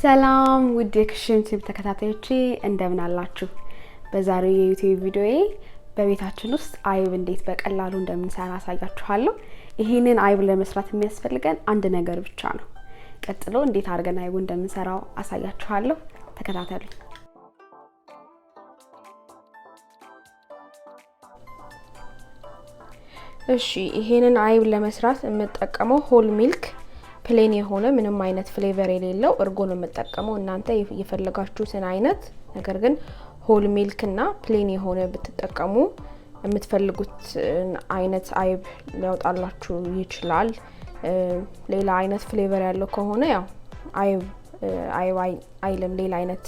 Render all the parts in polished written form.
ሰላም ውድ የክሽን ቲፕ ተከታታዮቼ እንደምን አላችሁ? በዛሬው የዩቲዩብ ቪዲዮዬ በቤታችን ውስጥ አይብ እንዴት በቀላሉ እንደምንሰራ አሳያችኋለሁ። ይሄንን አይብ ለመስራት የሚያስፈልገን አንድ ነገር ብቻ ነው። ቀጥሎ እንዴት አድርገን አይብ እንደምንሰራው አሳያችኋለሁ። ተከታተሉኝ። እሺ ይሄንን አይብ ለመስራት የምጠቀመው ሆል ሚልክ ፕሌን የሆነ ምንም አይነት ፍሌቨር የሌለው እርጎ ነው የምጠቀመው። እናንተ የፈለጋችሁትን አይነት ነገር ግን ሆል ሚልክ እና ፕሌን የሆነ ብትጠቀሙ የምትፈልጉት አይነት አይብ ሊያወጣላችሁ ይችላል። ሌላ አይነት ፍሌቨር ያለው ከሆነ ያው አይብ አይልም፣ ሌላ አይነት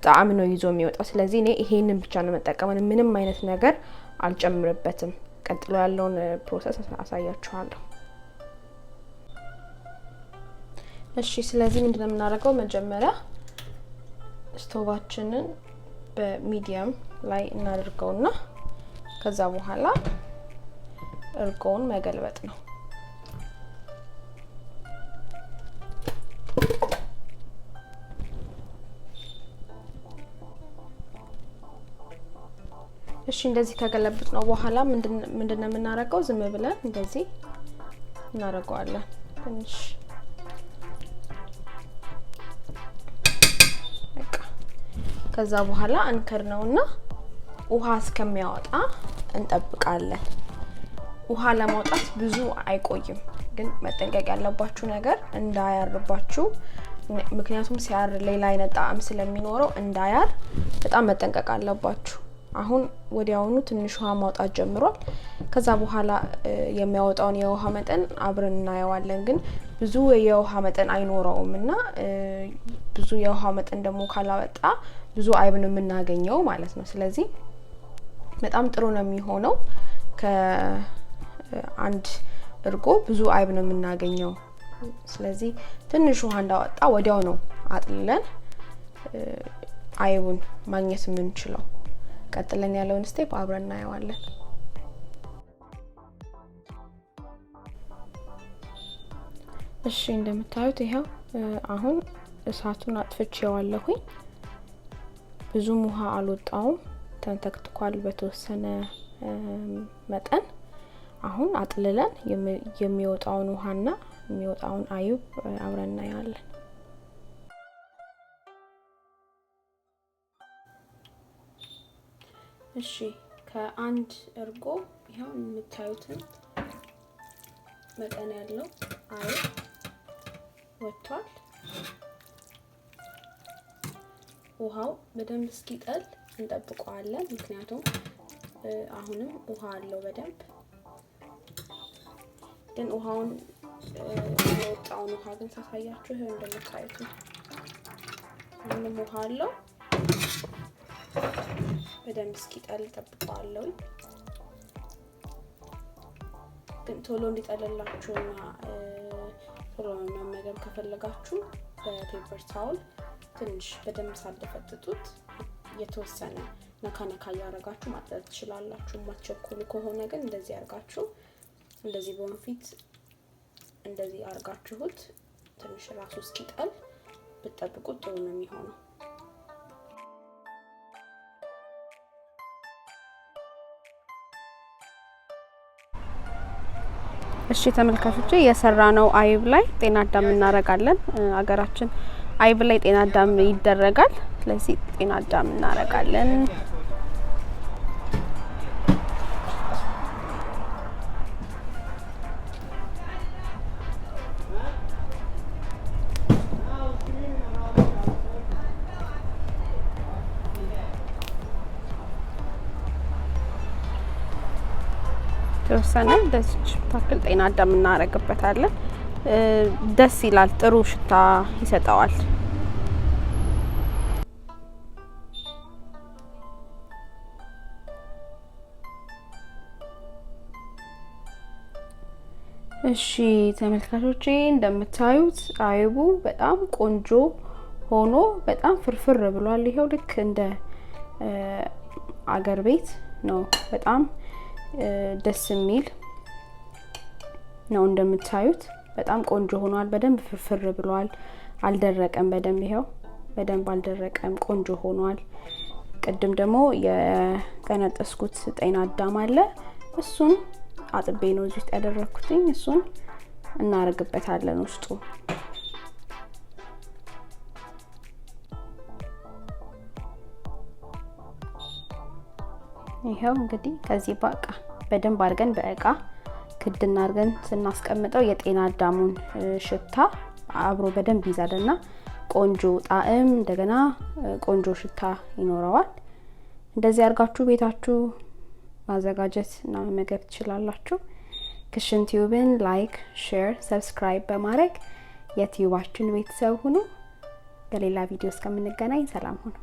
ጣዕም ነው ይዞ የሚወጣው። ስለዚህ እኔ ይሄንን ብቻ ነው የምጠቀመው፣ ምንም አይነት ነገር አልጨምርበትም። ቀጥሎ ያለውን ፕሮሰስ አሳያችኋለሁ። እሺ ስለዚህ ምንድነው የምናደርገው? መጀመሪያ ስቶቫችንን በሚዲየም ላይ እናደርገውና ከዛ በኋላ እርጎውን መገልበጥ ነው። እሺ እንደዚህ ከገለብጥ ነው በኋላ ምንድነው የምናደርገው? ዝም ብለን እንደዚህ እናደርገዋለን ትንሽ ከዛ በኋላ እንከርነውና ውሃ እስከሚያወጣ እንጠብቃለን። ውሃ ለማውጣት ብዙ አይቆይም፣ ግን መጠንቀቅ ያለባችሁ ነገር እንዳያርባችሁ። ምክንያቱም ሲያር ሌላ አይነት ጣዕም ስለሚኖረው እንዳያር በጣም መጠንቀቅ አለባችሁ። አሁን ወዲያውኑ ትንሽ ውሃ ማውጣት ጀምሯል። ከዛ በኋላ የሚያወጣውን የውሃ መጠን አብረን እናየዋለን። ግን ብዙ የውሃ መጠን አይኖረውምና ብዙ የውሃ መጠን ደግሞ ካላወጣ ብዙ አይብ ነው የምናገኘው ማለት ነው። ስለዚህ በጣም ጥሩ ነው የሚሆነው ከአንድ እርጎ ብዙ አይብ ነው የምናገኘው። ስለዚህ ትንሽ ውሃ እንዳወጣ ወዲያው ነው አጥልለን አይቡን ማግኘት የምንችለው። ቀጥለን ያለውን ስቴፕ አብረን እናየዋለን። እሺ እንደምታዩት ይሄው አሁን እሳቱን አጥፍቼዋለሁኝ። ብዙም ውሃ አልወጣውም፣ ተንተክትኳል በተወሰነ መጠን። አሁን አጥልለን የሚወጣውን ውሃና የሚወጣውን አይብ አብረን እናያለን። እሺ ከአንድ እርጎ ይሄው የምታዩትን መጠን ያለው አይብ ወጥቷል። ውሃው በደንብ እስኪጠል እንጠብቀዋለን፣ ምክንያቱም አሁንም ውሃ አለው በደንብ። ግን ውሃውን የወጣውን ውሃ ግን ሳሳያችሁ ይሄው እንደምታዩት ነው። ምንም ውሃ አለው በደንብ እስኪጠል እንጠብቀዋለሁ። ግን ቶሎ እንዲጠልላችሁና ቶሎ መመገብ ከፈለጋችሁ በፔፐር ታውል ትንሽ በደንብ ሳደፈጥጡት የተወሰነ ነካ ያረጋችሁ ማጥለል ትችላላችሁ። ማትቸኩሉ ከሆነ ግን እንደዚህ አርጋችሁ እንደዚህ በወንፊት እንደዚህ አርጋችሁት ትንሽ ራሱ እስኪጠል ብትጠብቁት ጥሩ ነው የሚሆነው። እሺ ተመልካቾቼ የሰራነው አይብ ላይ ጤና አዳም እናረጋለን። አገራችን አይብ ላይ ጤና አዳም ይደረጋል። ስለዚህ ጤና አዳም እናረጋለን። ተወሰነ ደስ ታክል ጤና አዳም እናረግበታለን። ደስ ይላል፣ ጥሩ ሽታ ይሰጣዋል። እሺ ተመልካቾቼ እንደምታዩት አይቡ በጣም ቆንጆ ሆኖ በጣም ፍርፍር ብሏል። ይሄው ልክ እንደ አገር ቤት ነው። በጣም ደስ የሚል ነው። እንደምታዩት በጣም ቆንጆ ሆኗል። በደንብ ፍርፍር ብሏል፣ አልደረቀም በደንብ። ይሄው በደንብ አልደረቀም ቆንጆ ሆኗል ቅድም ደግሞ የቀነጠስኩት ጤና አዳም አለ እሱን አጥቤ ነው እዚህ ውስጥ ያደረኩትኝ እሱን እናረግበታለን ውስጡ ይሄው እንግዲህ ከዚህ በቃ በደንብ አድርገን በእቃ ክድና አድርገን ስናስቀምጠው የጤና አዳሙን ሽታ አብሮ በደንብ ይዛልና ቆንጆ ጣዕም እንደገና ቆንጆ ሽታ ይኖረዋል እንደዚህ አርጋችሁ ቤታችሁ ማዘጋጀትና መመገብ ትችላላችሁ ክሽን ቲዩብን ላይክ ሼር ሰብስክራይብ በማድረግ የቲዩባችን ቤተሰብ ሁኑ በሌላ ቪዲዮ እስከምንገናኝ ሰላም ሁኑ